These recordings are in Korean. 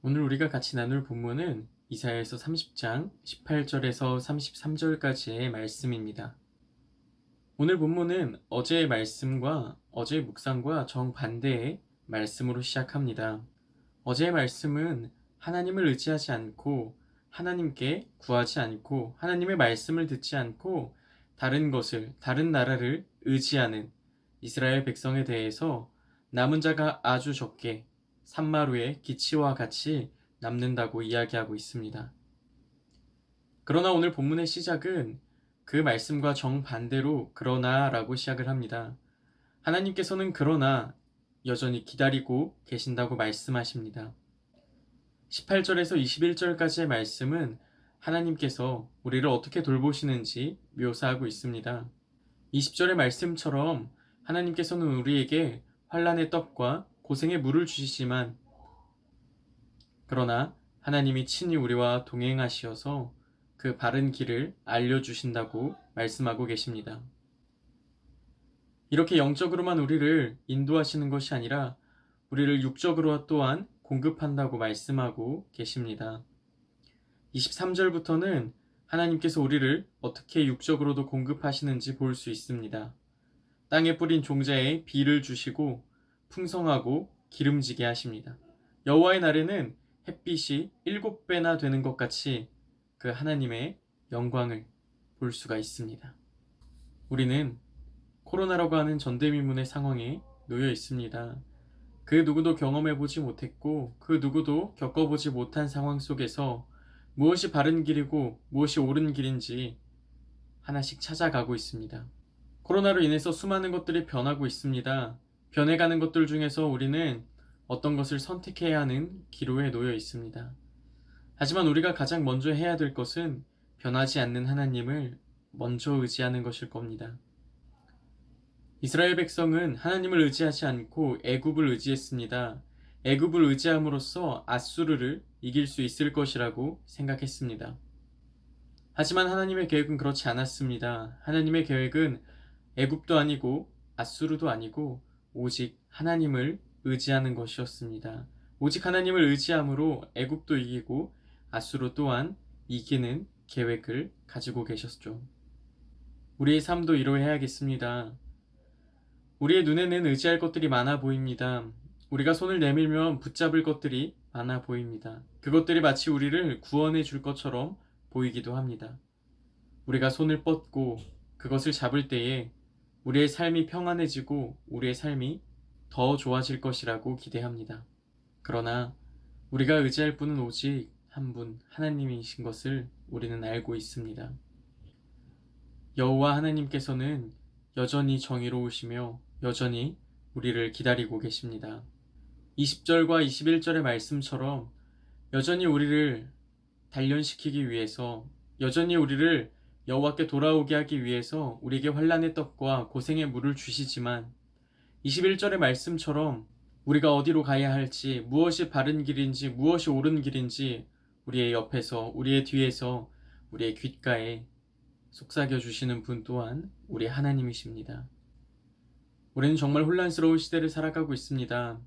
오늘 우리가 같이 나눌 본문은 이사야에서 30장 18절에서 33절까지의 말씀입니다. 오늘 본문은 어제의 말씀과 어제의 묵상과 정반대의 말씀으로 시작합니다. 어제의 말씀은 하나님을 의지하지 않고 하나님께 구하지 않고 하나님의 말씀을 듣지 않고 다른 것을, 다른 나라를 의지하는 이스라엘 백성에 대해서 남은 자가 아주 적게 산마루의 기치와 같이 남는다고 이야기하고 있습니다. 그러나 오늘 본문의 시작은 그 말씀과 정반대로 그러나라고 시작을 합니다. 하나님께서는 그러나 여전히 기다리고 계신다고 말씀하십니다. 18절에서 21절까지의 말씀은 하나님께서 우리를 어떻게 돌보시는지 묘사하고 있습니다. 20절의 말씀처럼 하나님께서는 우리에게 환난의 떡과 고생의 물을 주시지만 그러나 하나님이 친히 우리와 동행하시어서 그 바른 길을 알려주신다고 말씀하고 계십니다. 이렇게 영적으로만 우리를 인도하시는 것이 아니라 우리를 육적으로 또한 공급한다고 말씀하고 계십니다. 23절부터는 하나님께서 우리를 어떻게 육적으로도 공급하시는지 볼 수 있습니다. 땅에 뿌린 종자에 비를 주시고 풍성하고 기름지게 하십니다. 여호와의 날에는 햇빛이 7배나 되는 것 같이 그 하나님의 영광을 볼 수가 있습니다. 우리는 코로나라고 하는 전대미문의 상황에 놓여 있습니다. 그 누구도 경험해보지 못했고 그 누구도 겪어보지 못한 상황 속에서 무엇이 바른 길이고 무엇이 옳은 길인지 하나씩 찾아가고 있습니다. 코로나로 인해서 수많은 것들이 변하고 있습니다. 변해가는 것들 중에서 우리는 어떤 것을 선택해야 하는 기로에 놓여 있습니다. 하지만 우리가 가장 먼저 해야 될 것은 변하지 않는 하나님을 먼저 의지하는 것일 겁니다. 이스라엘 백성은 하나님을 의지하지 않고 애굽을 의지했습니다. 애굽을 의지함으로써 아수르를 이길 수 있을 것이라고 생각했습니다. 하지만 하나님의 계획은 그렇지 않았습니다. 하나님의 계획은 애굽도 아니고 아수르도 아니고 오직 하나님을 의지하는 것이었습니다. 오직 하나님을 의지함으로 애굽도 이기고 아수르 또한 이기는 계획을 가지고 계셨죠. 우리의 삶도 이러해야겠습니다. 우리의 눈에는 의지할 것들이 많아 보입니다. 우리가 손을 내밀면 붙잡을 것들이 많아 보입니다. 그것들이 마치 우리를 구원해 줄 것처럼 보이기도 합니다. 우리가 손을 뻗고 그것을 잡을 때에 우리의 삶이 평안해지고 우리의 삶이 더 좋아질 것이라고 기대합니다. 그러나 우리가 의지할 분은 오직 한 분, 하나님이신 것을 우리는 알고 있습니다. 여호와 하나님께서는 여전히 정의로우시며 여전히 우리를 기다리고 계십니다. 20절과 21절의 말씀처럼 여전히 우리를 단련시키기 위해서, 여전히 우리를 여호와께 돌아오게 하기 위해서 우리에게 환난의 떡과 고생의 물을 주시지만 21절의 말씀처럼 우리가 어디로 가야 할지, 무엇이 바른 길인지, 무엇이 옳은 길인지 우리의 옆에서, 우리의 뒤에서, 우리의 귓가에 속삭여 주시는 분 또한 우리 하나님이십니다. 우리는 정말 혼란스러운 시대를 살아가고 있습니다.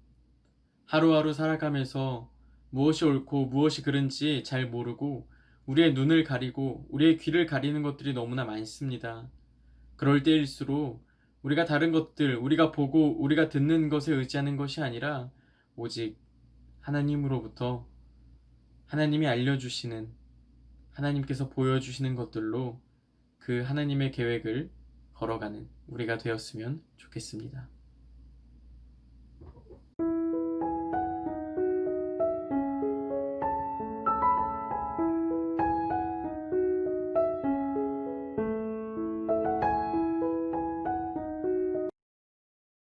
하루하루 살아가면서 무엇이 옳고 무엇이 그른지 잘 모르고 우리의 눈을 가리고 우리의 귀를 가리는 것들이 너무나 많습니다. 그럴 때일수록 우리가 다른 것들, 우리가 보고 우리가 듣는 것에 의지하는 것이 아니라 오직 하나님으로부터 하나님이 알려주시는, 하나님께서 보여주시는 것들로 그 하나님의 계획을 걸어가는 우리가 되었으면 좋겠습니다.